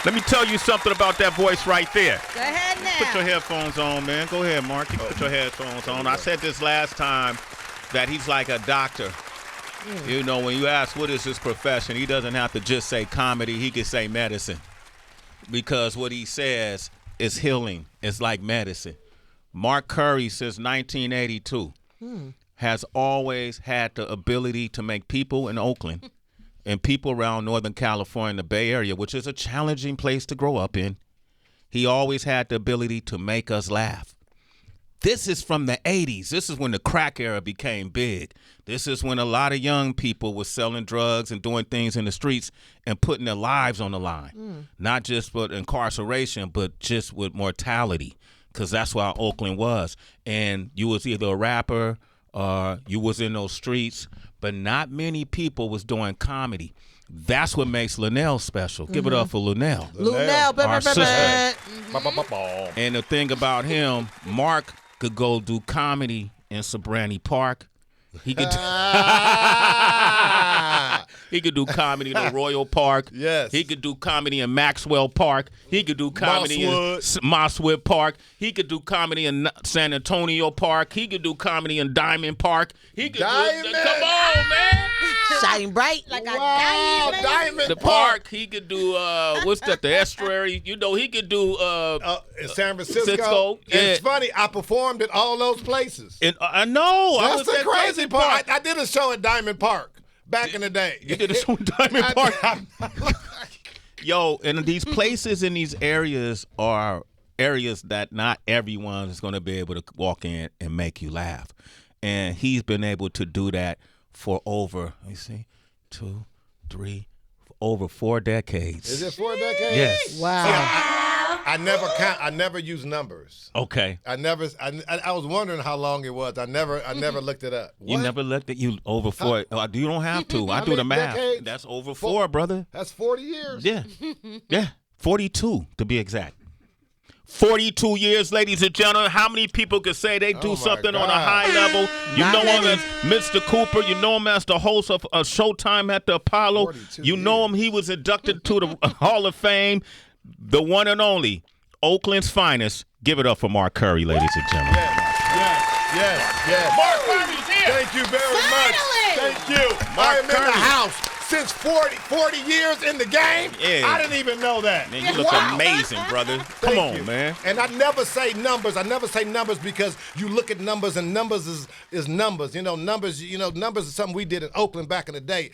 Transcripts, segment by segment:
Let me tell you something about that voice right there. Go ahead now. Put your headphones on, man. Go ahead, Mark. You put your headphones on. I said this last time that he's like a doctor. You know, when you ask what is his profession, he doesn't have to just say comedy. He can say medicine. Because what he says is healing. It's like medicine. Mark Curry, since 1982, has always had the ability to make people in Oakland and people around Northern California, the Bay Area, which is a challenging place to grow up in, he always had the ability to make us laugh. This is from the 80s. This is when the crack era became big. This is when a lot of young people were selling drugs and doing things in the streets and putting their lives on the line. Not just with incarceration, but just with mortality, because that's why Oakland was. And you was either a rapper or you was in those streets, but not many people was doing comedy. That's what makes Lunell special. Give it up for Lunell. Lunell, our sister. And the thing about him, Mark could go do comedy in Sabrani Park. He could he could do comedy in the Royal Park. Yes. He could do comedy in Maxwell Park. He could do comedy in Mosswood Park. He could do comedy in San Antonio Park. He could do comedy in Diamond Park. He could Diamond. Come on, man. Shine bright like a Diamond The park. He could do what's that? The estuary. You know, he could do in San Francisco. Cisco. And it's funny, I performed at all those places. And I know. I That's was the at crazy part. I did a show at Diamond Park back in the day. You did a show at Diamond Park. Yo, and these places in these areas are areas that not everyone is going to be able to walk in and make you laugh. And he's been able to do that for over, let me see, 2, 3, over 4 decades. Is it 4 decades? Yes. Wow. I never count. I never use numbers. Okay. I was wondering how long it was. I never looked it up. You never looked at you over 4. You don't have to. I do the math. decades? That's over 4, brother. That's 40 years. Yeah. Yeah. 42 to be exact. 42 years, ladies and gentlemen. How many people could say they do something on a high level? You know him as Mr. Cooper. You know him as the host of Showtime at the Apollo. You know him. He was inducted to the Hall of Fame. The one and only Oakland's finest. Give it up for Mark Curry, ladies and gentlemen. Yes. Mark Curry's here. Thank you very much. Thank you. I am in the house since 40 years in the game. Yeah. I didn't even know that. Man, you look amazing, brother. Come on, man. And I never say numbers. I never say numbers because you look at numbers and numbers is numbers. Numbers is something we did in Oakland back in the day.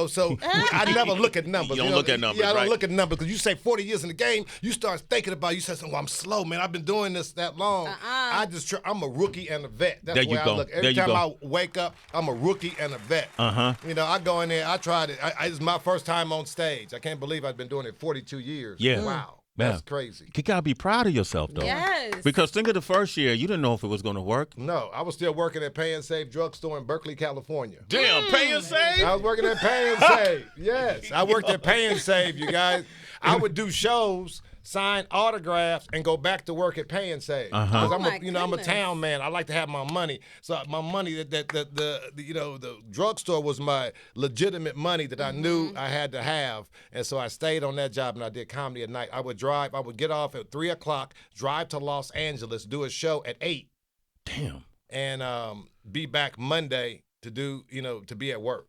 So I never look at numbers. You don't look at numbers, Yeah, I don't right? look at numbers because you say 40 years in the game, you start thinking about, you say, well, I'm slow, man. I've been doing this that long. I'm a rookie and a vet. That's There the you way go. I look. There Every you time go. I wake up, I'm a rookie and a vet. I go in there, I tried it. It's my first time on stage. I can't believe I've been doing it 42 years. Yeah. Wow. Yeah. That's crazy. You gotta be proud of yourself, though. Yes. Because think of the first year, you didn't know if it was gonna work. No, I was still working at Pay and Save drugstore in Berkeley, California. Damn, Pay and Save. I was working at Pay and Save. Yes, I worked at Pay and Save, you guys. I would do shows, sign autographs, and go back to work at Pay and Save. Because I'm a town man. I like to have my money. So my money, the drugstore was my legitimate money that I knew I had to have. And so I stayed on that job and I did comedy at night. I would get off at 3 o'clock, drive to Los Angeles, do a show at 8. Damn. And be back Monday to be at work.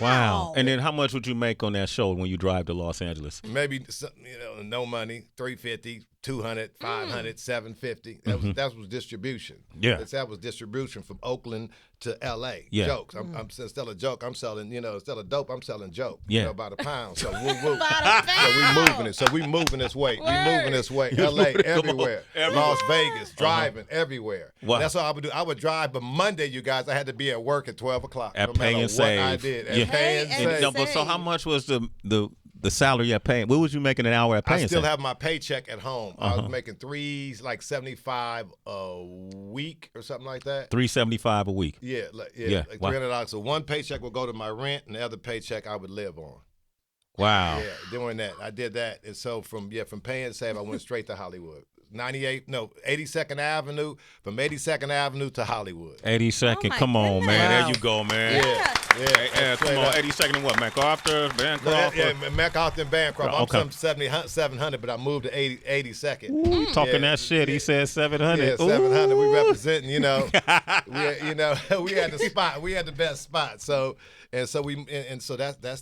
Wow. And then how much would you make on that show when you drive to Los Angeles? Maybe no money, $350, $200, $500, $750. That was distribution. Yeah. That was distribution from Oakland to L.A. Yeah. Jokes. I'm instead of joke, I'm selling. Instead of dope, I'm selling joke. Yeah. By the pound. So woo. So we moving it. So we moving this way. We moving this way. L.A. everywhere. Las Vegas, driving everywhere. Wow. That's all I would do. I would drive, but Monday, you guys, I had to be at work at 12 o'clock. At no Pay matter and Save. what I did. At Yeah. Pay and Save. No, but so how much was the salary at Pay? What was you making an hour at Pay and I still Save? have my paycheck at home. I was making $75 a week or something like that. $375 a week. Yeah, like Wow. $300. So one paycheck would go to my rent, and the other paycheck I would live on. Wow. Yeah, doing that. I did that, and so from Pay and Save, I went straight to Hollywood. 82nd Avenue, from 82nd Avenue to Hollywood. 82nd, come on, man. There you go, man. Yeah, come on, 82nd and what, MacArthur, Bancroft? Yeah, MacArthur and Bancroft. I'm some 700, but I moved to 82nd. Ooh, talking that shit. He said 700. Yeah, 700. We representing, we had the spot. We had the best spot. So that's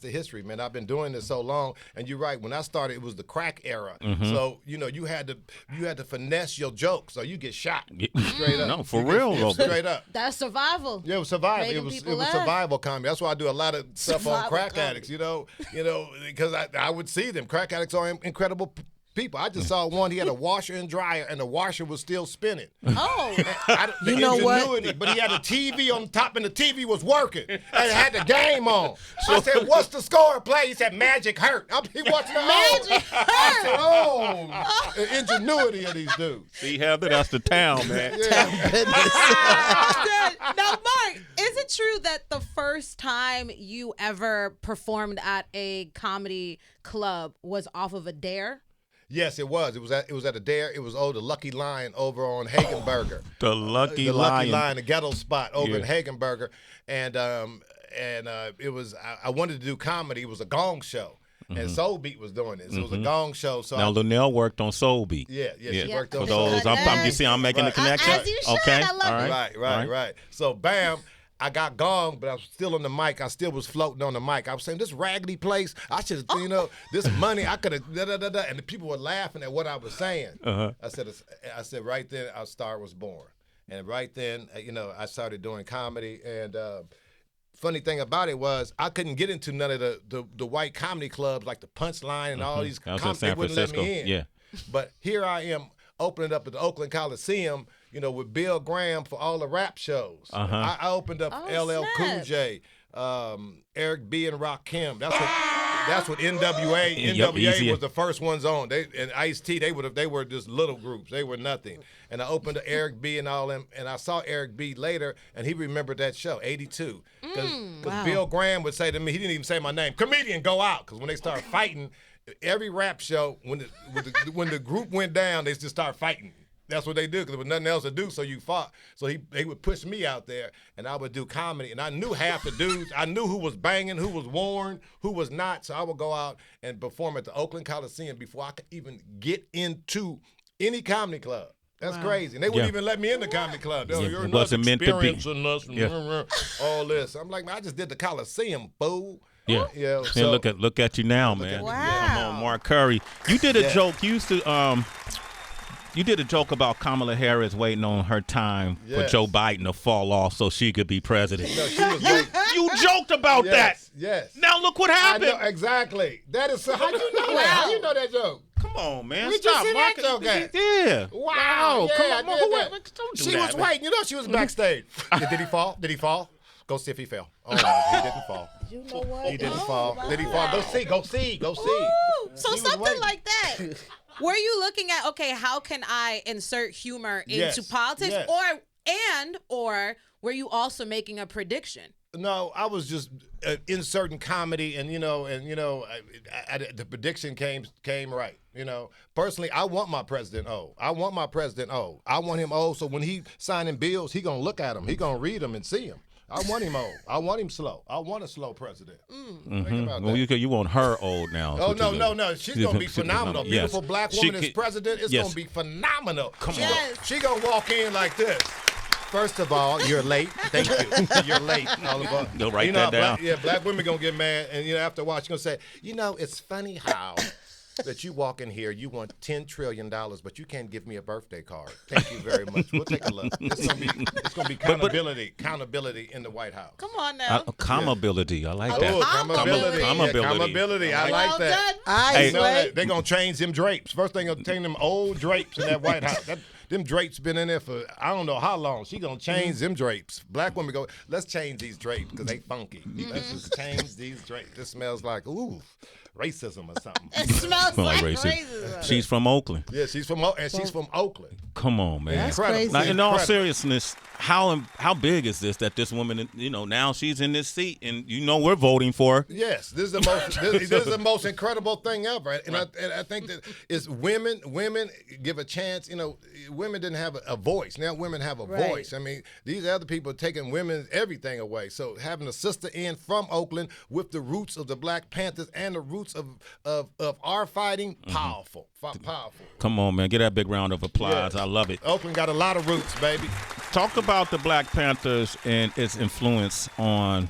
the history, man. I've been doing this so long, and you're right. When I started, it was the crack era. So you had to finesse your jokes, so you get shot straight up. No, for real, straight up. That's survival. Yeah, it was survival. It was survival comedy. That's why I do a lot of stuff on crack addicts. Because I would see them. Crack addicts are incredible people. I just saw one. He had a washer and dryer, and the washer was still spinning. Oh, you know what? But he had a TV on top, and the TV was working, and it had the game on. So I said, "What's the score play?" He said, "Magic hurt." He watching the Magic hurt. I said, "Oh, the ingenuity of these dudes." See, Heather, that's the town, man. Now, Mark, is it true that the first time you ever performed at a comedy club was off of a dare? Yes, it was. It was at a dare. It was the Lucky Lion over on Hagenberger. The Lucky Lion, the ghetto spot over in Hagenberger, and it was. I wanted to do comedy. It was a gong show, and Soul Beat was doing this. It was a gong show. So now Lunell worked on Soul Beat. Yeah, she worked on for those. I'm making the connection. As you should. Okay, I love it. Right. So bam. I got gong, but I was still on the mic. I still was floating on the mic. I was saying, this raggedy place, I should, this money, I could have, and the people were laughing at what I was saying. I said, right then, our star was born. And right then, I started doing comedy. And funny thing about it was, I couldn't get into none of the white comedy clubs, like the Punchline and all these comedy, they wouldn't let me in. Yeah. But here I am, opening up at the Oakland Coliseum, with Bill Graham for all the rap shows. I opened up LL Cool J, Eric B. and Rakim. That's what NWA was the first ones on. And Ice-T, they were just little groups. They were nothing. And I opened up Eric B. and all them, and I saw Eric B. later, and he remembered that show, 82. Because Bill Graham would say to me, he didn't even say my name, "Comedian, go out." Because when they start fighting, every rap show, when the group went down, they just start fighting. That's what they do, because there was nothing else to do, so you fought. So they would push me out there, and I would do comedy. And I knew half the dudes. I knew who was banging, who was worn, who was not. So I would go out and perform at the Oakland Coliseum before I could even get into any comedy club. That's crazy. And they wouldn't even let me in the comedy club. You're not experiencing us and all this. I'm like, man, I just did the Coliseum, fool. Yeah. So look at you now, man. Wow. Come on, Mark Curry. You did a joke. You used to You did a joke about Kamala Harris waiting on her time for Joe Biden to fall off so she could be president. No, she was waiting. You joked about that. Yes. Now look what happened. I know, exactly. That is how you know that? How you know that joke? Come on, man. Where'd you see that joke at? Yeah. Wow. Come on. Don't do She that, was waiting. She was backstage. Did he fall? Did he fall? Go see if he fell. Oh, no, he didn't fall. You know what? He didn't fall. Did he fall? Go see. Ooh, so something like that. Were you looking at, okay, how can I insert humor into politics? Yes. Or were you also making a prediction? No, I was just inserting comedy, and the prediction came right. Personally, I want my president old. I want him old, so when he signing bills, he gonna look at them, he gonna read them and see them. I want him old. I want him slow. I want a slow president. Think about that. You want her old now. Oh, no. She's going to be phenomenal. Beautiful black woman as president. It's going to be phenomenal. She going to walk in like this. First of all, you're late. Thank you. You're late. You'll write that down. Black women going to get mad. And, after a while, she's going to say, it's funny how that you walk in here, you want $10 trillion, but you can't give me a birthday card. Thank you very much. We'll take a look. It's gonna be accountability in the White House. Come on now. Accountability. I like that. Accountability. I like that. They're gonna change them drapes. First thing gonna change them old drapes in that White House. Them drapes been in there for I don't know how long. She gonna change them drapes. Black women go, let's change these drapes because they funky. Let's just change these drapes. This smells like racism or something. It smells like racism. She's from Oakland. Yeah, she's from Oakland. Come on, man. That's Incredible. crazy. Now, in all seriousness, how big is this that this woman, now she's in this seat, and we're voting for her. Yes, this is the most. This is the most incredible thing ever, and I think that it's women. Women give a chance. Women didn't have a voice. Now women have a voice. I mean, these other people are taking women's everything away. So having a sister in from Oakland with the roots of the Black Panthers and the roots of our fighting, powerful. Come on, man. Get that big round of applause. Yes. I love it. Oakland got a lot of roots, baby. Talk about the Black Panthers and its influence on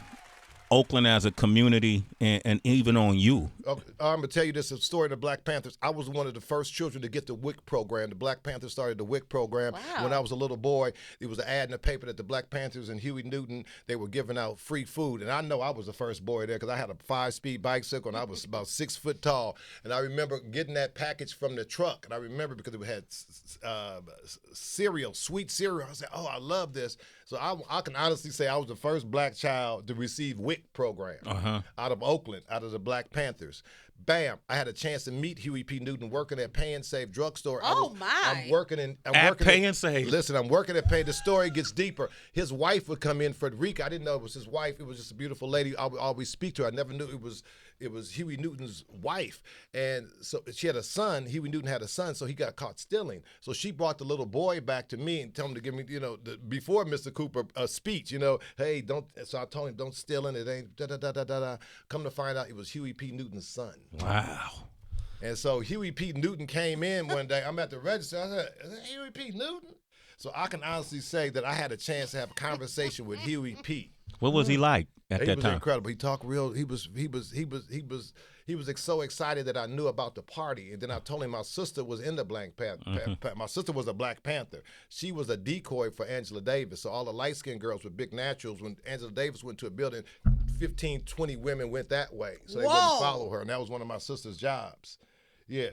Oakland as a community and even on you. Okay, I'm going to tell you this story of the Black Panthers. I was one of the first children to get the WIC program. The Black Panthers started the WIC program when I was a little boy. It was an ad in the paper that the Black Panthers and Huey Newton, they were giving out free food. And I know I was the first boy there because I had a 5-speed bicycle and I was about 6 foot tall. And I remember getting that package from the truck. And I remember because it had cereal, sweet cereal. I said, oh, I love this. So I can honestly say I was the first black child to receive WIC program out of Oakland, out of the Black Panthers. Bam! I had a chance to meet Huey P. Newton working at Pay and Save drugstore. I'm working at Pay and Save. Listen, I'm working at Pay. The story gets deeper. His wife would come in, Frederica. I didn't know it was his wife. It was just a beautiful lady. I would always speak to her. I never knew it was Huey Newton's wife. And so she had a son. Huey Newton had a son, so he got caught stealing. So she brought the little boy back to me and told him to give me, before Mr. Cooper, a speech, hey, don't. So I told him, don't steal it. It ain't da-da-da-da-da-da. Come to find out it was Huey P. Newton's son. Wow. And so Huey P. Newton came in one day. I'm at the register. I said, is that Huey P. Newton? So I can honestly say that I had a chance to have a conversation with Huey P. What was he like at that time? He was incredible. He talked real. He was so excited that I knew about the party. And then I told him my sister was in the Black Panther. My sister was a Black Panther. She was a decoy for Angela Davis. So all the light-skinned girls were big naturals. When Angela Davis went to a building, 15, 20 women went that way. So they wouldn't follow her. And that was one of my sister's jobs. Yeah.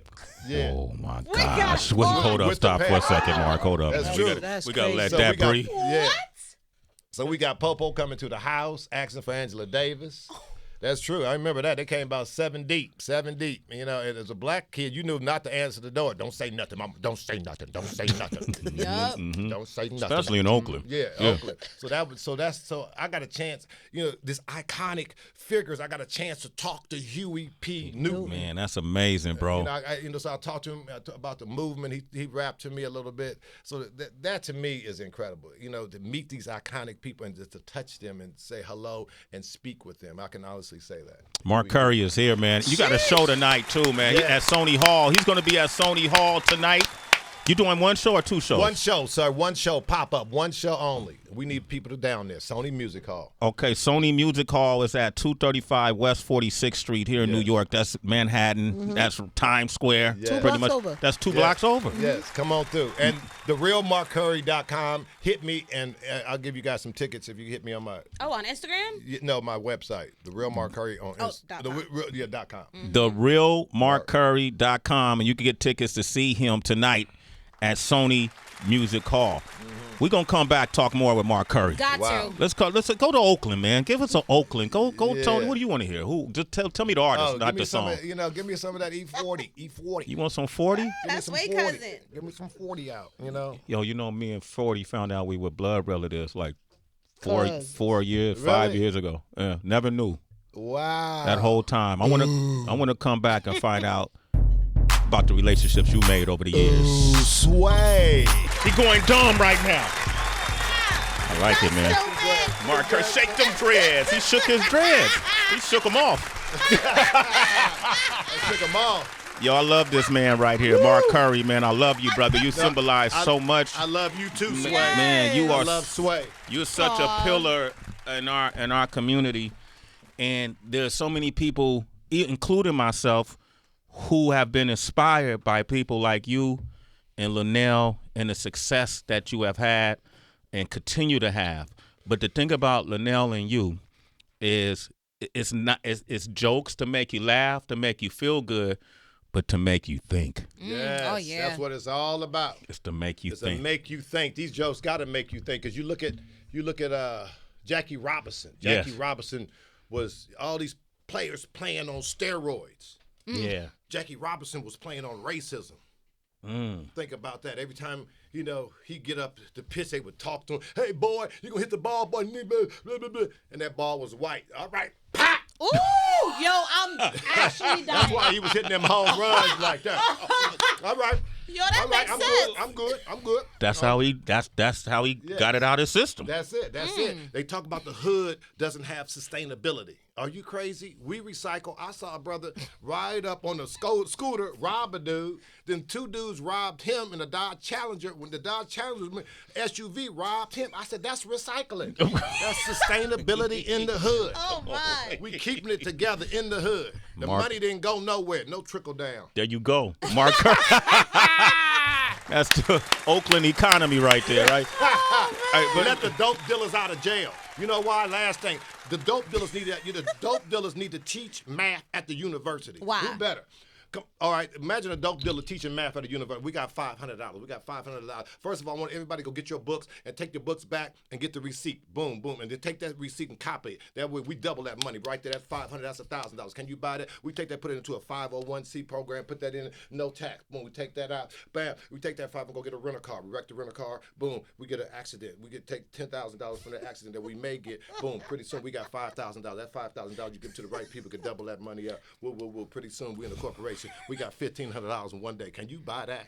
Oh my gosh! Hold up, stop for a second, Mark. Hold up. That's true. We gotta let that breathe. Yeah. So we got Popo coming to the house, asking for Angela Davis. That's true. I remember that. They came about 7 deep. And as a black kid, you knew not to answer the door. Don't say nothing, Mama. Don't say nothing. Don't say nothing. Yep. Don't say nothing. Especially in Oakland. Yeah, Oakland. So I got a chance, this iconic figures, I got a chance to talk to Huey P. Newton. Man, that's amazing, bro. So I talked to him about the movement. He rapped to me a little bit. So that to me is incredible. To meet these iconic people and just to touch them and say hello and speak with them. I can honestly say that. Mark Curry is here, man. You got a show tonight too, man. At Sony Hall. He's going to be at Sony Hall tonight. You doing one show or two shows? One show, sir. One show, pop up. One show only. We need people to down there. Sony Music Hall. Okay, Sony Music Hall is at 235 West 46th Street here in New York. That's Manhattan. That's Times Square. Yeah. Pretty much. Over. That's 2 blocks over. Yes, come on through. And therealmarkcurry.com. Hit me, and I'll give you guys some tickets if you hit me on my. Oh, on Instagram? No, my website. The Real Mark Curry on .com. .com. Therealmarkcurry.com, and you can get tickets to see him tonight at Sony Music Hall. We're going to come back, talk more with Mark Curry. Got to. Let's go to Oakland, man. Give us an Oakland. Go, Tony. What do you want to hear? Who? Just tell me the artist, not the song. Give me some of that E40. You want some 40? That's way cousin. Give me some 40 out, Yo, me and 40 found out we were blood relatives like 4 years, 5 years ago. Yeah, never knew. Wow. That whole time. I want to come back and find out about the relationships you made over the years. Ooh, sway. He going dumb right now. I like it, man. Mark Curry, shake them dreads. He shook his dreads. He shook them off. I shook them off. Yo, I love this man right here, Mark Curry, man. I love you, brother. You symbolize so much. I love you too, Sway. Man, you are. I love Sway. You're such a pillar in our community, and there's so many people, including myself, who have been inspired by people like you and Lunell and the success that you have had and continue to have. But the thing about Lunell and you is it's jokes to make you laugh, to make you feel good, but to make you think. Yes, that's what it's all about. It's to make you think. It's to make you think. These jokes got to make you think, because you look at Jackie Robinson. Jackie Robinson was all these players playing on steroids. Yeah. Jackie Robinson was playing on racism. Think about that. Every time, he get up to pitch, they would talk to him. Hey, boy, you going to hit the ball, boy. Blah, blah, blah. And that ball was white. All right. Pop! Ooh, yo, I'm actually dying. That's why he was hitting them home runs like that. All right. Yo, that makes sense. I'm good. That's how he got it out of his system. That's it. They talk about the hood doesn't have sustainability. Are you crazy? We recycle. I saw a brother ride up on a scooter, rob a dude. Then 2 dudes robbed him in a Dodge Challenger. When the Dodge Challenger SUV robbed him, I said, that's recycling. That's sustainability in the hood. Oh, my. We keeping it together in the hood. The money didn't go nowhere. No trickle down. There you go. Mark. That's the Oakland economy right there, right? But let the dope dealers out of jail. You know why? Last thing, the dope dealers need to teach math at the university. Why? Who better? All right, imagine a dope dealer teaching math at a university. We got $500. We got $500. First of all, I want everybody to go get your books and take your books back and get the receipt. Boom, boom. And then take that receipt and copy it. That way we double that money right there. That's $500. That's $1,000. Can you buy that? We take that, put it into a 501c program, put that in, no tax. Boom, we take that out. Bam, we take that $5 and go get a rental car. We wreck the rental car. Boom, we get an accident. We take $10,000 from that accident that we may get. Boom, pretty soon we got $5,000. That $5,000 you give to the right people, can double that money up. We'll pretty soon we in a corporation. We got $1,500 in one day. Can you buy that?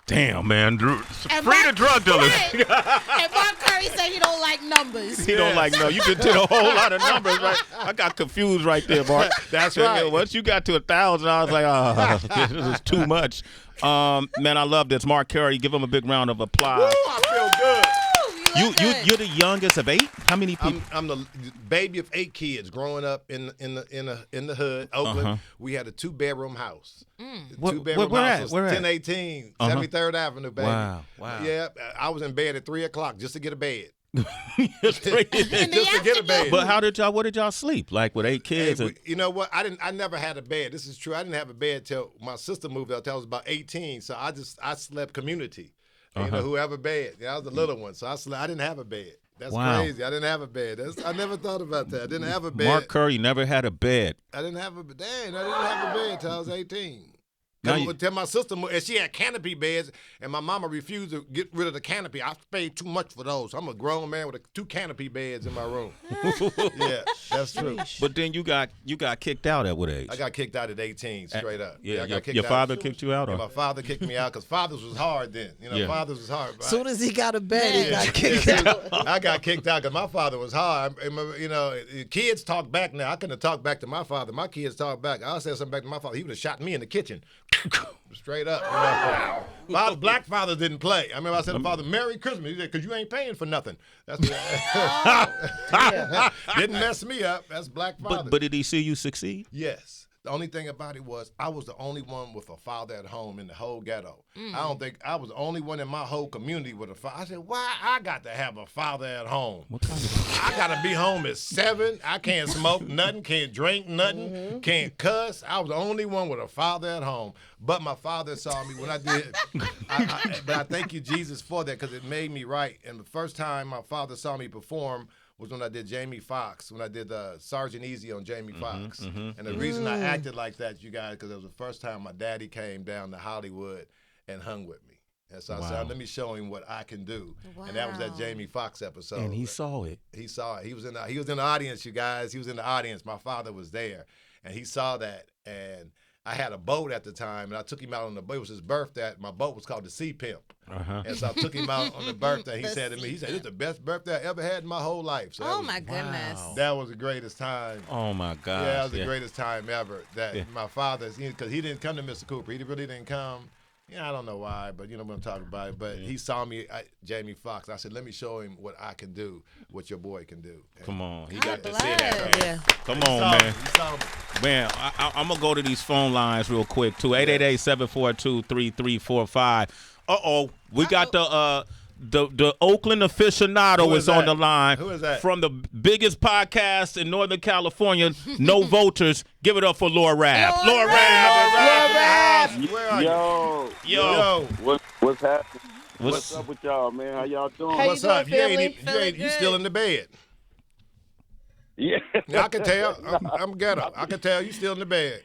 Damn, man. Free the drug dealers. And Mark Curry said he don't like numbers. He don't like no. You just did a whole lot of numbers, right? I got confused right there, Mark. That's right. Once you got to 1,000, I was like, this is too much. Man, I love this. Mark Curry, give him a big round of applause. Woo, I feel good. You're the youngest of 8? How many people? I'm the baby of 8 kids growing up in the hood, Oakland. We had a 2-bedroom house. 2-bedroom house. Where at? 1018 73rd Avenue, baby. Wow. Yeah, I was in bed at 3 o'clock just to get a bed. Just to get a bed. But what did y'all sleep? Like with 8 kids? You know what? I never had a bed. This is true. I didn't have a bed till my sister moved out till I was about 18. So I slept community. Whoever bed. I was the little one, so I didn't have a bed. That's crazy. I didn't have a bed. I never thought about that. I didn't have a bed. Mark Curry never had a bed. I didn't have a bed. I didn't have a bed till I was 18. Tell my sister, and she had canopy beds, and my mama refused to get rid of the canopy. I paid too much for those. I'm a grown man with 2 canopy beds in my room. Yeah, that's true. But then you got kicked out at what age? I got kicked out at 18, straight up. Yeah, I got kicked your out. father kicked you out? Yeah, my father kicked me out because fathers was hard then. Fathers was hard. As soon as he got a bed, he got kicked out. I got kicked out because my father was hard. Kids talk back now. I couldn't have talked back to my father. My kids talk back. I said something back to my father. He would have shot me in the kitchen. Straight up. Black fathers didn't play. I remember I said to father, Merry Christmas. He said, because you ain't paying for nothing. That's didn't mess me up. That's black father. But did he see you succeed? Yes. The only thing about it was I was the only one with a father at home in the whole ghetto. I don't think I was the only one in my whole community with a father. I said, why I got to have a father at home? I got to be home at 7. I can't smoke nothing, can't drink nothing, can't cuss. I was the only one with a father at home. But my father saw me when I did. But I thank you, Jesus, for that because it made me right. And the first time my father saw me perform was when I did Jamie Foxx, when I did Sergeant Easy on Jamie Foxx. And the reason I acted like that, you guys, because it was the first time my daddy came down to Hollywood and hung with me. And so I said, let me show him what I can do. Wow. And that was that Jamie Foxx episode. And he saw it. He saw it. He was in the audience, you guys. He was in the audience. My father was there. And he saw that. And I had a boat at the time, and I took him out on the boat. It was his birthday. My boat was called the Sea Pimp. And so I took him out on the birthday. He said to me, this is the best birthday I ever had in my whole life. So my goodness. That was the greatest time. Oh, my God. Yeah, that was the greatest time ever. My father, because he didn't come to Mr. Cooper. He really didn't come. I don't know why, but we're going to talk about it. But he saw me, Jamie Foxx. I said, let me show him what I can do, what your boy can do. And come on. He got to see that, man. Yeah. Come on, man. Man, I'm going to go to these phone lines real quick, too. 888-742-3345. Uh-oh. We got the Oakland aficionado is on the line. Who is that? From the biggest podcast in Northern California, No Voters. Give it up for Laura Rabb. Laura Rabb. Where are you? Yo. What's happening? What's up with y'all, man? How y'all doing? What's up? You still in the bed? Yeah. I can tell. I'm ghetto. I can tell you still in the bed.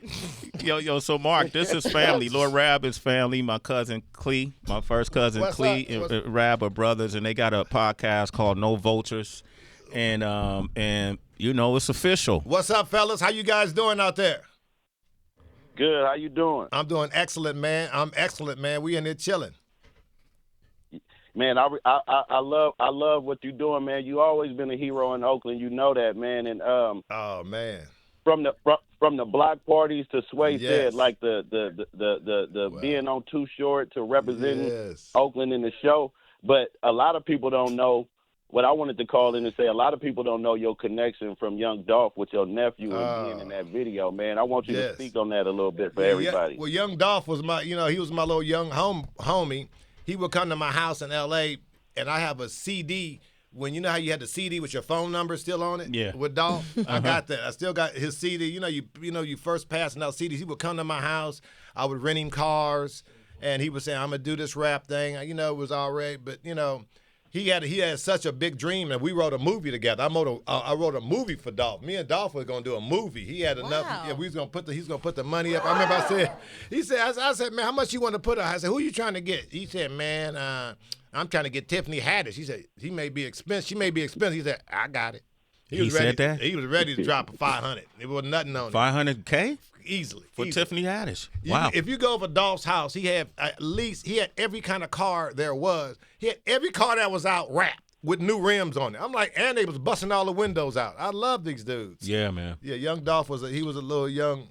Yo, so Mark, this is family. Lord Rab is family. My cousin Clee, my first cousin What's Clee, up? and Rab are brothers, and they got a podcast called No Vultures, and you know it's official. What's up, fellas? How you guys doing out there? Good. How you doing? I'm doing excellent, man. I'm excellent, man. We in there chilling. Man, I love what you're doing, man. You always been a hero in Oakland. You know that, man. And oh man, from the block parties to Sway yes. said, like the wow. being on Too Short to representing yes. Oakland in the show. But a lot of people don't know what I wanted to call in and say. A lot of people don't know your connection from Young Dolph with your nephew and being in that video, man. I want you yes. to speak on that a little bit for everybody. Well, Young Dolph was he was my little young homie. He would come to my house in L.A., and I have a CD. When you know how you had the CD with your phone number still on it? Yeah. With Dolph? I got that. I still got his CD. You first passing out CDs. He would come to my house. I would rent him cars, and he would say, I'm going to do this rap thing. It was all right, but, he had such a big dream, and we wrote a movie together. I wrote a movie for Dolph. Me and Dolph were gonna do a movie. He had enough. Wow. Yeah, he's gonna put the money up. I remember I said, man, how much you want to put up? I said, who you trying to get? He said, man, I'm trying to get Tiffany Haddish. He said, she may be expensive. He said, I got it. He said that? He was ready to drop a 500. It was nothing on it. $500K Easily. for Tiffany Haddish. Wow. If you go over Dolph's house, he had every kind of car there was. He had every car that was out wrapped with new rims on it. I'm like, and they was busting all the windows out. I love these dudes. Yeah, man. Yeah, Young Dolph was a little young,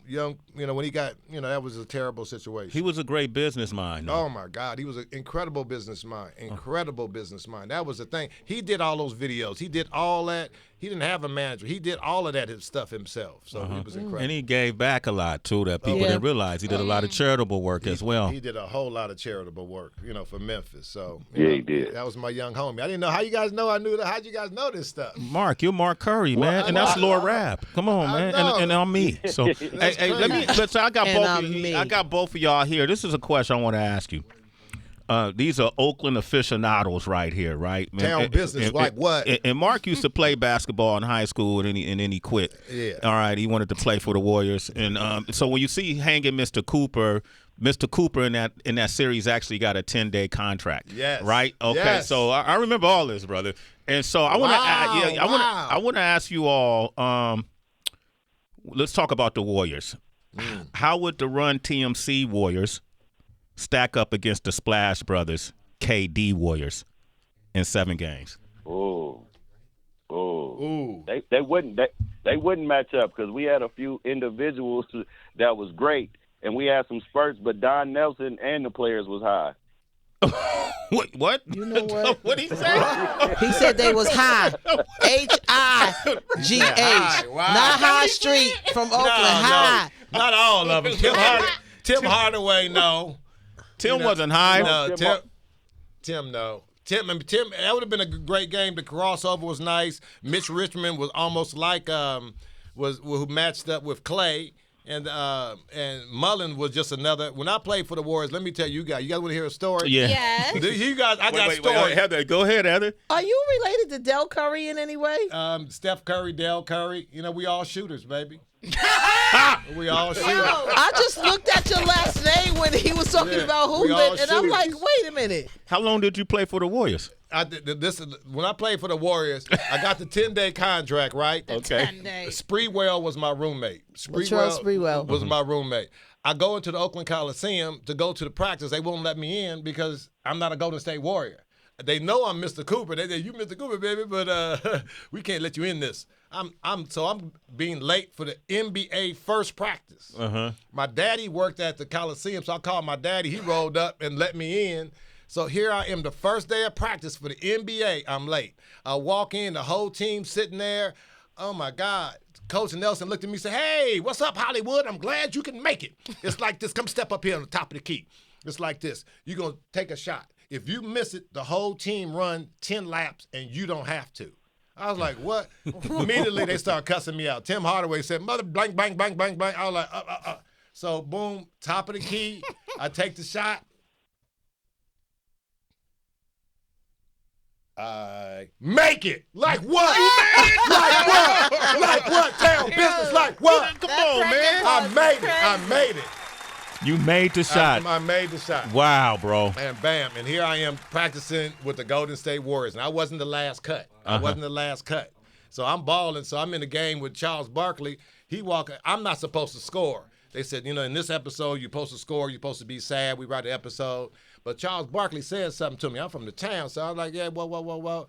when he got, that was a terrible situation. He was a great business mind. Oh my God, he was an incredible business mind. Incredible business mind. That was the thing. He did all those videos. He did all that. He didn't have a manager. He did all of that stuff himself. So he was incredible. And he gave back a lot too that people Yeah. didn't realize. He did a lot of charitable work as well. He did a whole lot of charitable work, for Memphis. So he did. That was my young homie. I didn't know how you guys know I knew that. How'd you guys know this stuff? Mark, you're Mark Curry, man, and that's Lord Rap. Come on, man, and I'm me. So, hey, let's. I got both of y'all here. This is a question I want to ask you. These are Oakland aficionados right here, right? Town business, like what? And Mark used to play basketball in high school, and then he quit. Yeah. All right, he wanted to play for the Warriors, and so when you see hanging Mr. Cooper in that series actually got a 10-day contract. Yes. Right. Okay. Yes. So I remember all this, brother. And so I want to, I want to ask you all. Let's talk about the Warriors. How would the Run DMC Warriors stack up against the Splash Brothers KD Warriors in 7 games? Ooh. They wouldn't match up because we had a few individuals that was great, and we had some spurts, but Don Nelson and the players was high. What? You know what? What'd he say? He said they was high. H-I-G-H. Wow. Not High Street from Oakland. High. Not all of them. Tim Hardaway, no. Tim wasn't high. No, Tim, no. Tim, that would have been a great game. The crossover was nice. Mitch Richmond was almost like who matched up with Clay. And Mullen was just another. When I played for the Warriors, let me tell you guys want to hear a story? Yeah. Yes. You guys, I got stories. Heather, go ahead, Heather. Are you related to Del Curry in any way? Steph Curry, Dell Curry. We all shooters, baby. We all shooters. I just looked at your last name when he was talking about we all hooping, and I'm shooters. like, wait a minute. How long did you play for the Warriors? When I played for the Warriors, I got the 10-day contract, right? Okay. 10 days. Spreewell was my roommate. Spreewell was my roommate. I go into the Oakland Coliseum to go to the practice. They won't let me in because I'm not a Golden State Warrior. They know I'm Mr. Cooper. They say, you Mr. Cooper, baby, but we can't let you in this. I'm being late for the NBA first practice. My daddy worked at the Coliseum, so I called my daddy. He rolled up and let me in. So here I am, the first day of practice for the NBA. I'm late. I walk in, the whole team sitting there. Oh, my God. Coach Nelson looked at me and said, hey, what's up, Hollywood? I'm glad you can make it. It's like this. Come step up here on the top of the key. It's like this. You're going to take a shot. If you miss it, the whole team run 10 laps, and you don't have to. I was like, what? Immediately, they start cussing me out. Tim Hardaway said, mother, blank, bang, bang, bang, bang. I was like, So, boom, top of the key. I take the shot. Make it. Like what? Like what? Like what? Town business. Like what? Come on, man. I made it. You made the shot. I made the shot. Wow, bro. And bam. And here I am practicing with the Golden State Warriors. And I wasn't the last cut. So I'm balling. So I'm in the game with Charles Barkley. He walking. I'm not supposed to score. They said, in this episode, you're supposed to score. You're supposed to be sad. We write the episode. But Charles Barkley said something to me. I'm from the town, so I was like, yeah, whoa.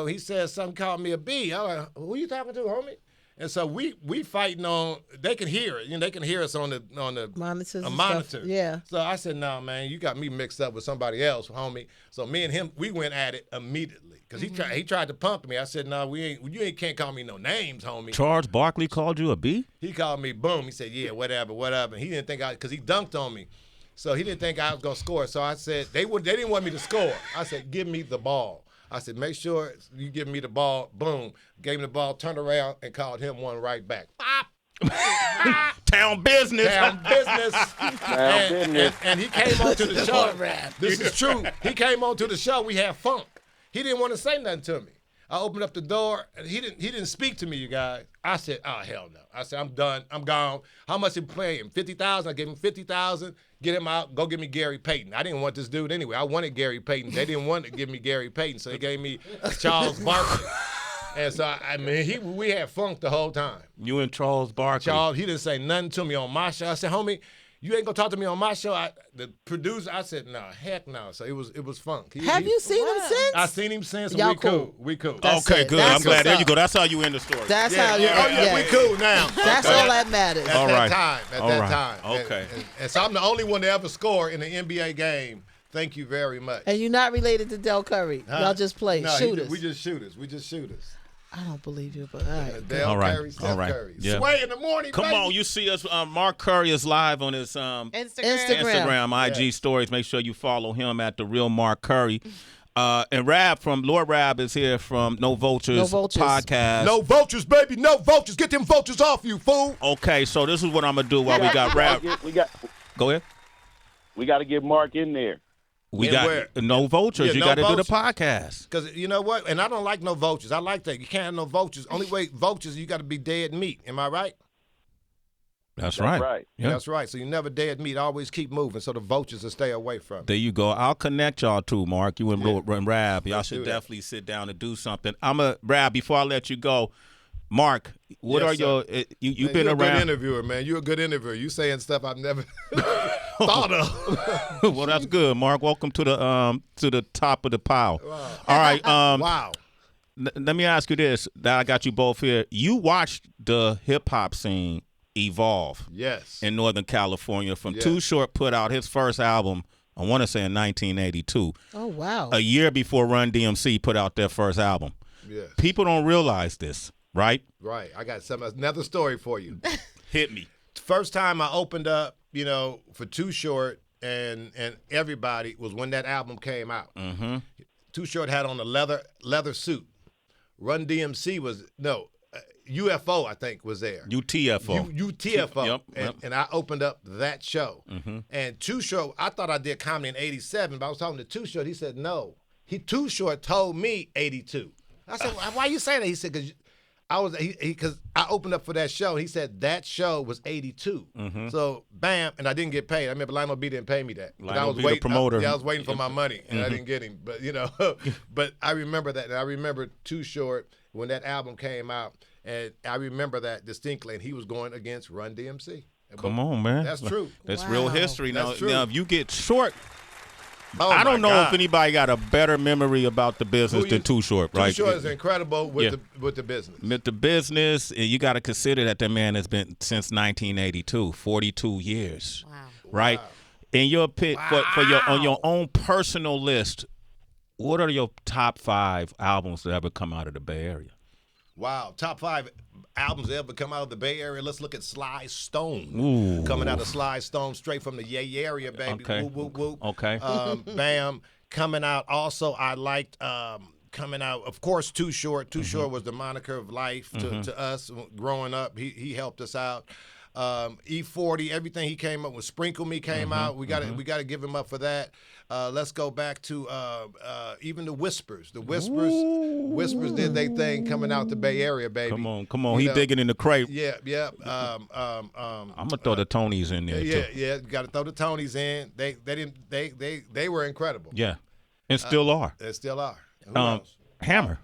He said something, called me a B. I was like, who you talking to, homie? And so we fighting on. They can hear it. They can hear us on the monitors. Monitor. Yeah. So I said, no, man, you got me mixed up with somebody else, homie. So me and him, we went at it immediately because he tried to pump me. I said, no, you can't call me no names, homie. Charles Barkley called you a B? He called me boom. He said, yeah, whatever. And he didn't think because he dunked on me. So he didn't think I was gonna score. So I said they didn't want me to score. I said, give me the ball. I said, make sure you give me the ball. Boom. Gave him the ball, turned around, and called him one right back. Town business. And he came onto the show. This is true. He came onto the show. We had funk. He didn't want to say nothing to me. I opened up the door, and he didn't speak to me, you guys. I said, oh, hell no. I said, I'm done. I'm gone. How much did he pay him? $50,000. I gave him $50,000. Get him out. Go get me Gary Payton. I didn't want this dude anyway. I wanted Gary Payton. They didn't want to give me Gary Payton, so they gave me Charles Barkley. And so, we had funk the whole time. You and Charles Barkley. Charles, he didn't say nothing to me on my show. I said, homie, you ain't gonna talk to me on my show. The producer, I said, no, heck no. So it was funk. Have you seen him since? I seen him since. And Y'all we cool. Okay, good. I'm glad. There you go. That's how you end the story. That's how you. We cool now. That's all that matters. At that time. Okay. And so I'm the only one to ever score in an NBA game. Thank you very much. And you're not related to Del Curry. Y'all just play shooters. We just shooters. I don't believe you, but all right. Del Curry, Steph Curry. Yeah. Sway in the morning, Come baby. on, you see us. Mark Curry is live on his Instagram, IG stories. Make sure you follow him at The Real Mark Curry. And Lord Rab is here from No Vultures podcast. No vultures, baby. No vultures. Get them vultures off you, fool. Okay, so this is what I'm going to do while we got Rab. Go ahead. We got to get Mark in there. We got No Vultures. You got to do the podcast. Because you know what? And I don't like no vultures. I like that. You can't have no vultures. Only way vultures, you got to be dead meat. Am I right? That's right. Yeah. That's right. So you never dead meat. Always keep moving so the vultures will stay away from it. There you go. I'll connect y'all too, Mark. You and Rab. Y'all should definitely sit down and do something. Rab, before I let you go, Mark, what are your you've been around? You're a good interviewer, man. You're a good interviewer. You saying stuff I've never thought of. Well, that's good, Mark. Welcome to the top of the pile. Wow. All right. Wow. Let me ask you this. That I got you both here. You watched the hip hop scene evolve. Yes. In Northern California from Too Short put out his first album, I want to say in 1982. Oh, wow. A year before Run DMC put out their first album. Yes. People don't realize this. Right? Right. I got another story for you. Hit me. First time I opened up, for Too Short and everybody was when that album came out. Mm-hmm. Too Short had on a leather suit. Run DMC was UFO, I think, was there. UTFO. UTFO. Yep. And I opened up that show. Mm-hmm. And Too Short, I thought I did comedy in 87, but I was talking to Too Short. He said, no. Too Short told me 82. I said, why you say that? He said, because I opened up for that show. He said that show was 82. Mm-hmm. So, bam, and I didn't get paid. I remember Lionel B didn't pay me that. Lionel B, the promoter. I was waiting for my money, and I didn't get him. But, but I remember that. And I remember Too Short when that album came out, and I remember that distinctly, and he was going against Run DMC. Come on, man. That's true. That's real history. That's true. Now, if you get Short, Oh, I don't know if anybody got a better memory about the business than Too Short, right? Too Short is incredible with the business. With the business, you got to consider that man has been since 1982, 42 years. Wow. Right? Wow. In your pick on your own personal list, what are your top 5 albums that ever come out of the Bay Area? Wow, top 5 albums that ever come out of the Bay Area. Let's look at Sly Stone. Ooh. Coming out of Sly Stone, straight from the Yay area, baby. Okay. Woo, woo, woo. Okay. Bam. Coming out. Also, I liked coming out. Of course, Too Short. Too Short was the moniker of life to us growing up. He helped us out. E40, everything he came up with. Sprinkle Me came out. We got to give him up for that. Let's go back to even the Whispers. The Whispers did their thing coming out the Bay Area, baby. Come on. He digging in the crate. Yeah. I'm gonna throw the Tonys in there too. Yeah. Got to throw the Tonys in. They were incredible. Yeah, and still are. They still are. Who else? Hammer.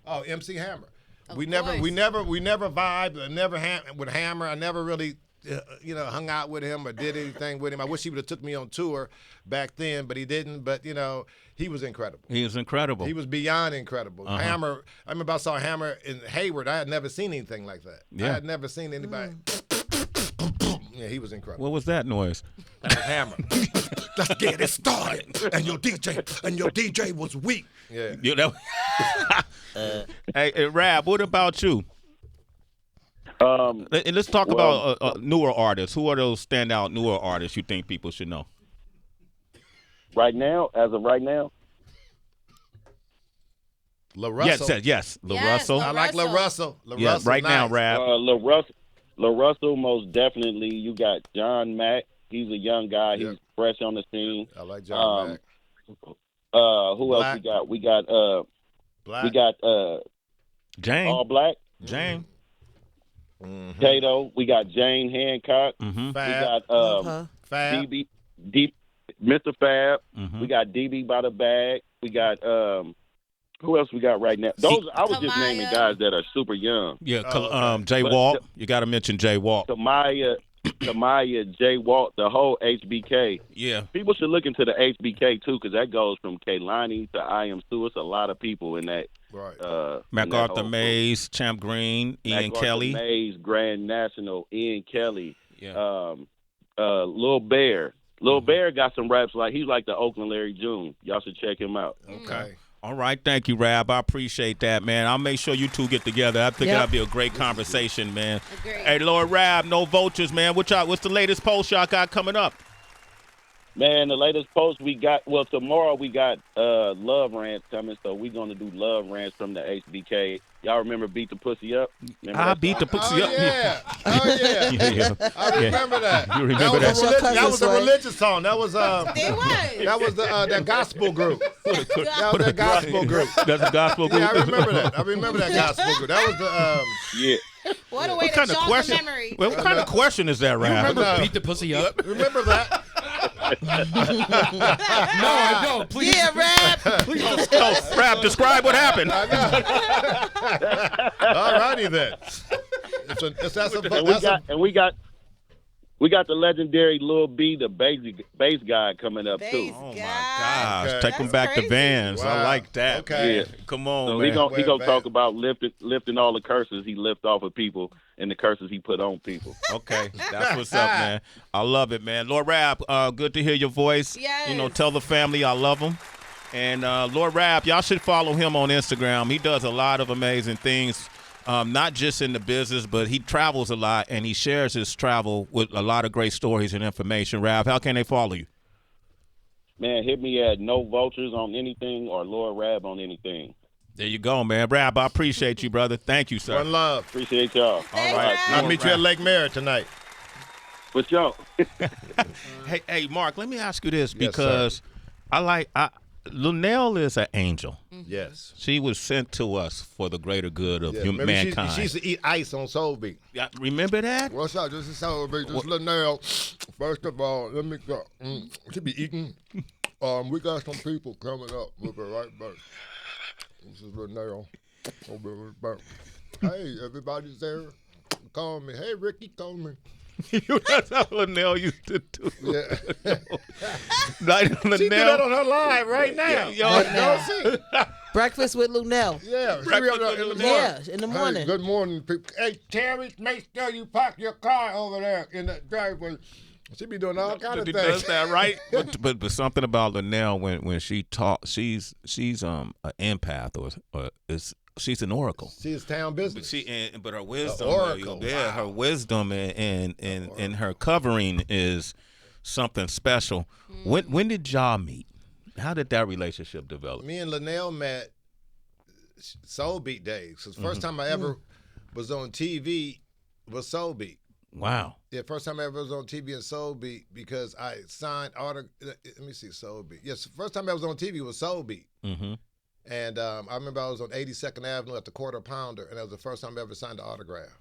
Oh, MC Hammer. We never vibed. Never with Hammer. I never really, hung out with him or did anything with him. I wish he would have took me on tour back then, but he didn't. But he was incredible. He was incredible. He was beyond incredible. Hammer. I remember I saw Hammer in Hayward. I had never seen anything like that. Yeah. I had never seen anybody. Yeah, he was incredible. What was that noise? That was Hammer. Let's get it started. And your DJ was weak. Yeah. Hey, Rab, what about you? And let's talk about newer artists. Who are those standout newer artists you think people should know? As of right now? La Russell. Yes. La Russell. I like La Russell. Yeah, right now, Rab. La Russell, most definitely. You got John Mack. He's a young guy. He's fresh on the scene. I like John Mack. Who else we got? We got Black. We got Jane. All Black. Jane. Kato. We got Jane Hancock. Fab. We got Fab. Mr. Fab. We got DB by the bag. We got who else we got right now? Those I was just naming guys that are super young. Yeah, Jay Walt. You got to mention Jay Walt. Tamaya, Jay Walt, the whole HBK. Yeah. People should look into the HBK too, because that goes from Kaylani to I Am Sue. It's a lot of people in that. Right. MacArthur Mays, Champ Green, Ian Kelly. Mays, Grand National, Ian Kelly. Yeah. Lil Bear. Lil Bear got some raps he's like the Oakland Larry June. Y'all should check him out. Okay. All right, thank you, Rab. I appreciate that, man. I'll make sure you two get together. I think that'll be a great conversation, man. Agreed. Hey, Lord Rab, no vultures, man. What's the latest post y'all got coming up? Man, the latest post we got, tomorrow we got Love Rants coming, so we're going to do Love Rants from the HBK. Y'all remember Beat the Pussy Up? I Beat the Pussy Up. Yeah. I remember that. You remember that? That was a religious song. That was It was. that was that gospel group. That was that gospel group. That's a gospel group. Yeah, I remember that gospel group. That was the Yeah. What a way to kind of jog question? the memory. What kind of question is that, Rab? remember Beat the pussy up. remember that? No, I don't. Please. Yeah, Rab. No, Rab, describe what happened. All righty then. We got the legendary Lil B, the bass guy, coming up too. Oh my gosh! Okay. Take them back to Vans. I Wow. like that. Okay. Yeah. Come on, So man. he gonna talk about lifting all the curses he lift off of people and the curses he put on people. Okay, that's what's up, man. I love it, man. Lord Rab, good to hear your voice. Yes. Tell the family I love them. And Lord Rab, y'all should follow him on Instagram. He does a lot of amazing things, not just in the business, but he travels a lot, and he shares his travel with a lot of great stories and information. Rab, how can they follow you? Man, hit me at No Vultures on anything or Lord Rab on anything. There you go, man. Rab, I appreciate you, brother. Thank you, sir. One love. Appreciate y'all. All right. I'll meet you at Lake Merritt tonight. For sure. Hey, Mark, let me ask you this, Yes, because Lunell is an angel. Yes. She was sent to us for the greater good of Remember mankind. She used to eat ice on Soul Beat. Yeah, remember that? What's up? This is Soul Beat. This is Lunell. First of all, let me go. She be eating. We got some people coming up. We'll be right back. This is Lunell. We'll be right back. Hey, everybody's there. Call me. Hey, Ricky, call me. That's how Lunell used to do. Yeah. Lunell, She do that on her live right now. Yo, Breakfast with Lunell. Yeah, Breakfast in the with morning. Yeah, in the morning. Hey, good morning, people. Hey, Terry, make sure you park your car over there in the driveway. She be doing all kind of She things. does that, right? but something about Lunell when she talks, she's an empath she's an oracle. She's town business. But her wisdom, oracle, wow. her wisdom and her covering is something special. When did y'all meet? How did that relationship develop? Me and Lunell met Soul Beat days. Cause first time I ever was on TV was Soul Beat. Wow. Yeah, first time I ever was on TV in Soul Beat because I signed Let me see, Soul Beat. Yes, first time I was on TV was Soul Beat. Mm-hmm. And I remember I was on 82nd Avenue at the Quarter Pounder, and that was the first time I ever signed an autograph.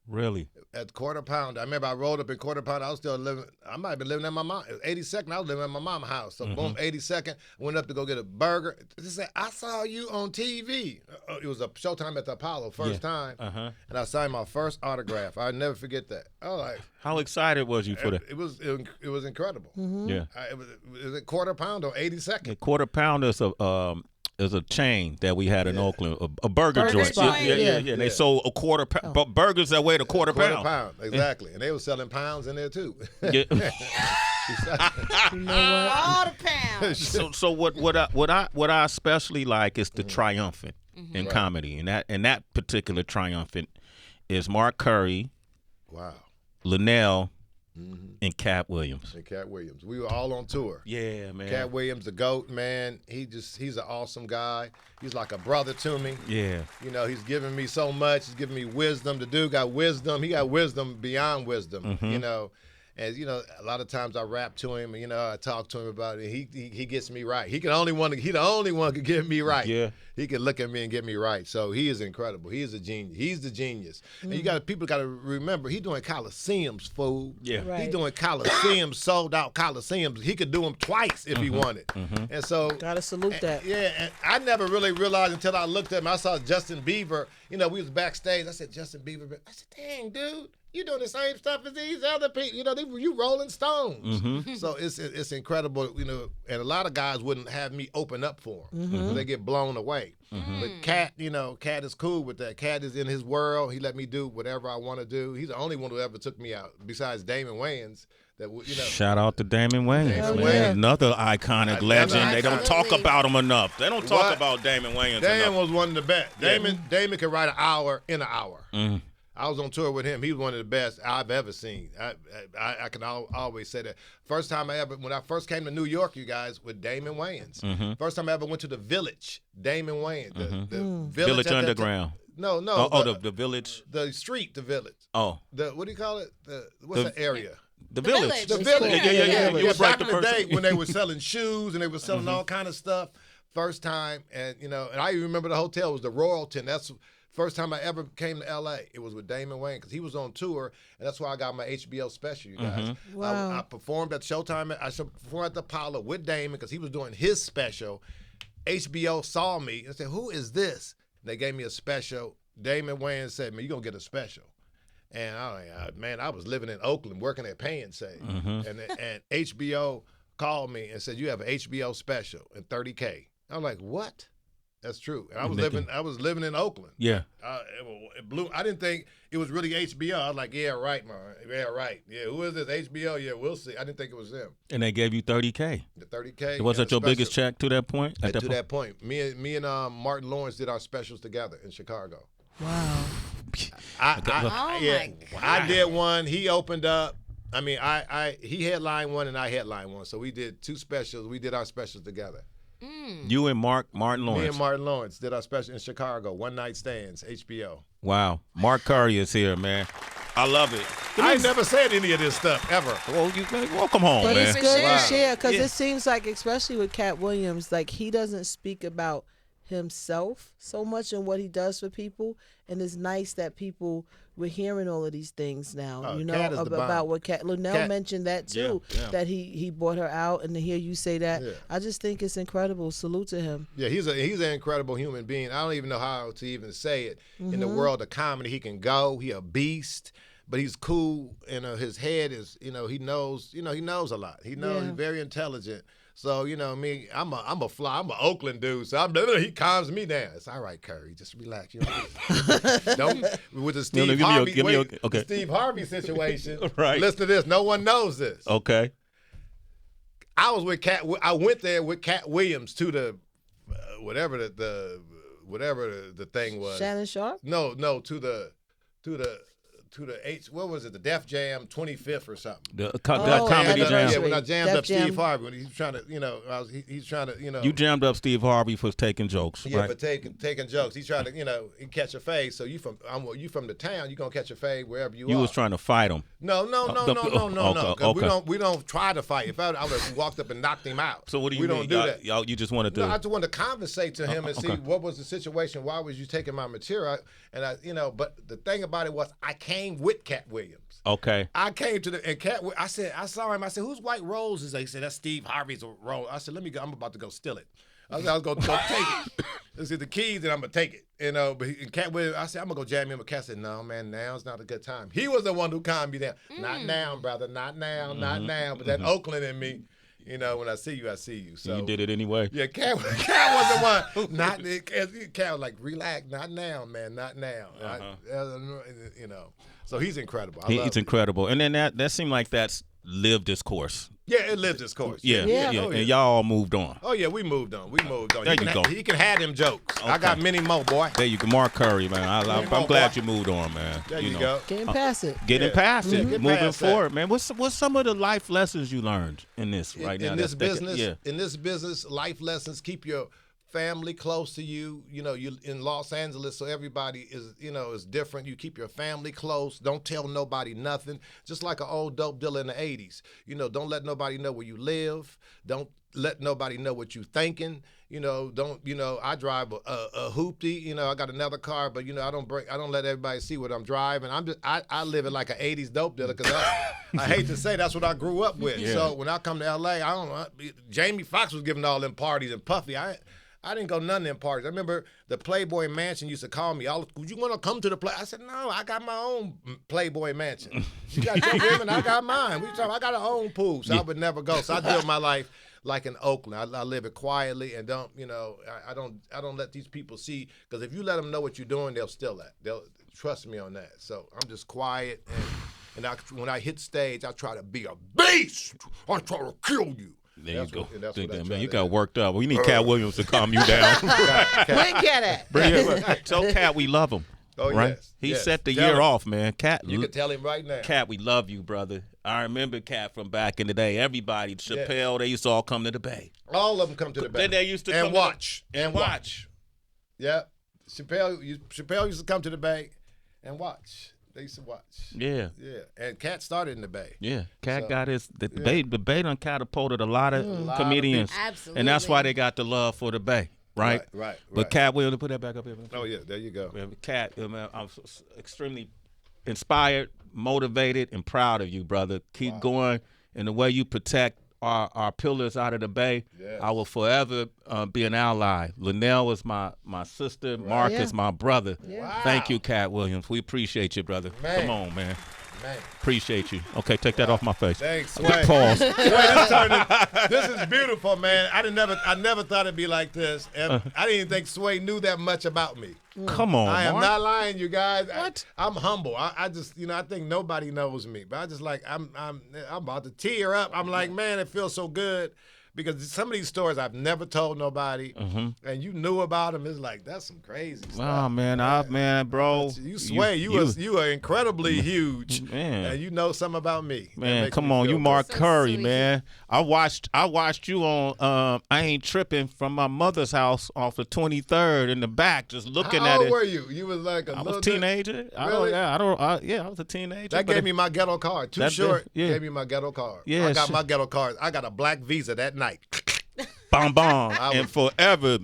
Really? At the Quarter Pounder. I remember I rolled up in Quarter Pounder. I was still living. I might have been living at my mom. 82nd, I was living at my mom's house. So boom, 82nd, went up to go get a burger. They said, I saw you on TV. It was a showtime at the Apollo, first time. Uh-huh. And I signed my first autograph. I'll never forget that. I was like, how excited was you for that? It was incredible. Yeah. It was a Quarter Pounder on 82nd. The Quarter Pounder is a chain that we had in Oakland, a burger joint. spot. Yeah. They sold a quarter burgers that weighed a quarter pound. Exactly. And they were selling pounds in there too. Yeah. All the pounds. So what I especially like is the triumphant in comedy, and that particular triumphant is Mark Curry, Wow. Lunell, and Katt Williams. And Katt Williams. We were all on tour. Yeah, man. Katt Williams, the GOAT, man. He's an awesome guy. He's like a brother to me. Yeah. You know, he's giving me so much. He's giving me wisdom. The dude got wisdom. He got wisdom beyond wisdom, you know. And, you know, a lot of times I rap to him, and, you know, I talk to him about it. He gets me right. He the only one could get me right. Yeah. He can look at me and get me right. So he is incredible. He is a genius. He's the genius. And people got to remember, he's doing Coliseums, fool. Yeah. He's doing Coliseums, sold out Coliseums. He could do them twice if he wanted. And so Gotta salute that. Yeah, and I never really realized until I looked at him. I saw Justin Bieber. You know, we was backstage. I said, Justin Bieber. I said, dang, dude. You doing the same stuff as these other people. You know, you Rolling Stones. So it's incredible, you know, and a lot of guys wouldn't have me open up for them. They get blown away. But Katt, you know, Katt is cool with that. Katt is in his world. He let me do whatever I want to do. He's the only one who ever took me out, besides Damon Wayans. That, you know. Shout out to Damon Wayans, Damon man. Wayans. Another iconic legend. They don't talk about him enough. They don't talk What? about Damon Wayans Damon enough. was one of the best. Damon could write an hour in an hour. I was on tour with him. He was one of the best I've ever seen. I can always say that. When I first came to New York, you guys, with Damon Wayans. First time I ever went to the Village, Damon Wayans. The Village Underground. No. The Village. The street, the Village. Oh. What do you call it? What's the area? The Village. The Village. Yeah. You was right back the in the first day when they were selling shoes and they were selling all kind of stuff. First time, and you know, and I even remember the hotel was the Royalton. That's first time I ever came to L.A. It was with Damon Wayans because he was on tour, and that's why I got my HBO special, you guys. Wow. I performed at Showtime. I performed at the Apollo with Damon because he was doing his special. HBO saw me and said, "Who is this?" And they gave me a special. Damon Wayans said, "Man, you're going to get a special." And I was living in Oakland working at Pay and Save. And HBO called me and said, "You have an HBO special and $30K." I was like, "What?" That's true. And I was living in Oakland. Yeah. It blew. I didn't think it was really HBO. I was like, "Yeah, right, man. Yeah, right. Yeah, who is this? HBO? Yeah, we'll see." I didn't think it was them. And they gave you $30K. The $30K. Was that your biggest check to that point? To that point, me and Martin Lawrence did our specials together in Chicago. Wow. I did one. He opened up. I mean, he headlined one and I headlined one. So we did two specials. We did our specials together. You and Martin Lawrence. Me and Martin Lawrence did our special in Chicago. One Night Stands, HBO. Wow. Mark Curry is here, man. I love it. I ain't never said any of this stuff ever. Well, welcome home, But man. it's good Wow. to share because Yeah. it seems like, especially with Katt Williams, like he doesn't speak about himself so much and what he does for people, and it's nice that people we're hearing all of these things now. Oh, you know Katt is the bomb. about what Lunell mentioned that too, Yeah. that he brought her out, and to hear you say that, Yeah. I just think it's incredible. Salute to him. Yeah, he's an incredible human being. I don't even know how to even say it. In the world of comedy, he can go. He a beast, but he's cool. You know, his head is. You know, he knows. You know, he knows a lot. He knows. Yeah. He's very intelligent. So you know me, I'm an Oakland dude. So he calms me down. It's all right, Curry. Just relax. You know, don't with the Steve Harvey. The Steve Harvey situation. Right. Listen to this. No one knows this. Okay. I was with Katt. I went there with Katt Williams to the whatever the thing was. Shannon Sharp. No, to what was it? The Def Jam 25th or something. The comedy jam. Yeah, when I jammed Def up Jam. Steve Harvey, when he's trying to, he's trying to, You jammed up Steve Harvey for taking jokes, yeah, right? for taking jokes. He's trying to, he catch a fade. So you from the town, you gonna catch a fade wherever you are. You was trying to fight him. No. Okay. We don't try to fight. If I would have walked up and knocked him out. So what do you we mean? don't do that. Y'all, you just wanted to. No, I just wanted to conversate to him and see Okay. what was the situation. Why was you taking my material? And but the thing about it was I came with Katt Williams. Okay. I came to I saw him. I said, "Whose White Rose is that?" He said, "That's Steve Harvey's rose." I said, "Let me go. I'm about to go steal it." I was going to go take it. This is the keys, and I'm going to take it. But Katt Williams, I said, I'm going to go jam him. But Katt said, "No, man, now's not a good time." He was the one who calmed me down. Not now, brother. Not now. Not now. But that Oakland in me, when I see you, I see you. So you did it anyway. yeah, Katt was the one. Katt was like, "Relax, not now, man, not now." So he's incredible. He's incredible. And then that seemed like that's lived his course. Yeah, it lived its course. Yeah. Oh, yeah. And y'all all moved on. Oh yeah, we moved on. There you go. He can have them jokes. Okay. I got many more, boy. There you go, Mark Curry, man. I'm glad you moved on, man. There you go. Getting past it. Getting past it, Get moving past forward, man. What's some of the life lessons you learned in this right now? In this business, life lessons. Keep your family close to you. You in Los Angeles, so everybody is is different. You keep your family close. Don't tell nobody nothing. Just like an old dope dealer in the '80s. Don't let nobody know where you live. Don't let nobody know what you thinking. I drive a hoopty. I got another car, but I don't let everybody see what I'm driving. I live it like an '80s dope dealer because I hate to say that's what I grew up with. Yeah. So when I come to LA, Jamie Foxx was giving all them parties and Puffy. I didn't go none of them parties. I remember the Playboy Mansion used to call me. Would you want to come to the play? I said, no, I got my own Playboy Mansion. You got your women, I got mine. I got an own pool, so I would never go. So I live my life like in Oakland. I live it quietly and don't I don't let these people see, because if you let them know what you're doing, they'll steal that. They'll trust me on that. So I'm just quiet and when I hit stage, I try to be a beast. I try to kill you. There you go. That's what Man, you got worked up. We need Katt Williams to calm you down. When Katt at? Tell Katt we love him. Oh, right? yes. He yes. set the Tell year him. off, man. Katt, You can tell him right now. Katt, we love you, brother. I remember Katt from back in the day. Everybody, Chappelle, they used to all come to the Bay. All of them come to the Bay. Then they used to and come watch. and watch. Yeah. Chappelle used to come to the Bay and watch. They used to watch. Yeah. Yeah. And Katt started in the Bay. Yeah. Katt got his the yeah. Bay done catapulted a lot of comedians. Absolutely. And that's why they got the love for the Bay. Right. But Katt Williams, put that back up here. Oh yeah, there you go. Katt, man, I'm extremely inspired, motivated, and proud of you, brother. Keep going in the way you protect our pillars out of the Bay. Yes. I will forever be an ally. Lunell is my sister. Mark is my brother. Yeah. Wow. Thank you, Katt Williams. We appreciate you, brother. Man. Come on, man. Man. Appreciate you. Okay, take that off my face. Thanks, Big Sway. pause. This is beautiful, man. I never thought it'd be like this. And I didn't even think Sway knew that much about me. Come on, I am Mark. not lying, you guys. What? I'm humble. I just, I think nobody knows me, but I just like I'm about to tear up. I'm like, man, it feels so good. Because some of these stories I've never told nobody, and you knew about them. It's like, that's some crazy stuff. Oh man, bro. You Sway, you are incredibly huge, Man. and you know something about me. That Man, makes come me on, feel you good. Mark So Curry, sweet. man. I watched you on I Ain't Tripping from my mother's house off the 23rd in the back, just looking How at old it. were you? You was like a I was little a teenager. Really? I was a teenager. That but gave me my ghetto card. Too That short. did, yeah. Gave me my ghetto card. Yeah, I got sure. my ghetto card. I got a black visa that night. Bomb bomb. I And forever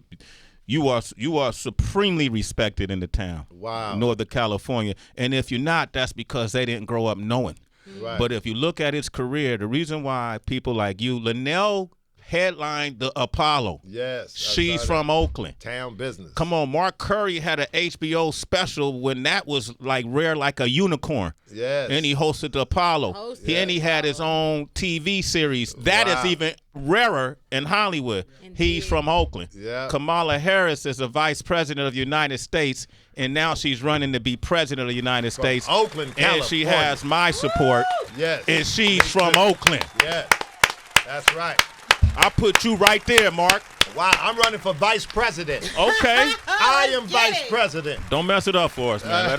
you are supremely respected in the town. Wow. Northern California. And if you're not, that's because they didn't grow up knowing. Right. But if you look at his career, the reason why people like you, Lunell headlined the Apollo. Yes. I She's saw from that. Oakland. Town business. Come on, Mark Curry had an HBO special when that was like rare, like a unicorn. Yes. And he hosted the Apollo. And he had his own TV series. That is Wow. even rarer in Hollywood. He's from Oakland. Yeah. Kamala Harris is the Vice President of the United States, and now she's running to be President of the United States. Oakland, And she California. has my support. Yes. And she's from Oakland. Yes. That's right. I put you right there, Mark. Wow, I'm running for vice president. Okay. I am vice president. Don't mess it up for us, man.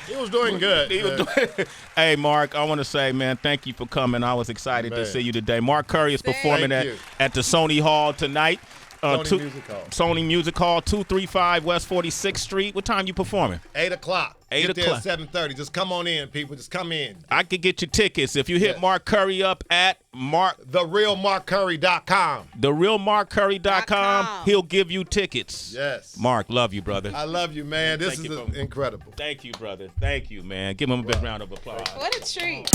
He was doing good. Hey, Mark, I want to say, man, thank you for coming. I was excited to see you today. Mark Curry is performing at the Sony Hall tonight. Sony Music Hall, 235 West 46th Street. What time you performing? 8 o'clock. 8 o'clock. There at 7:30. Just come on in, people. Just come in. I could get you tickets if you hit Mark Curry up at TheRealMarkCurry.com. TheRealMarkCurry.com. He'll give you tickets. Yes. Mark, love you, brother. I love you, man. This is incredible. Thank you, brother. Thank you, man. Give him a big round of applause. What a treat.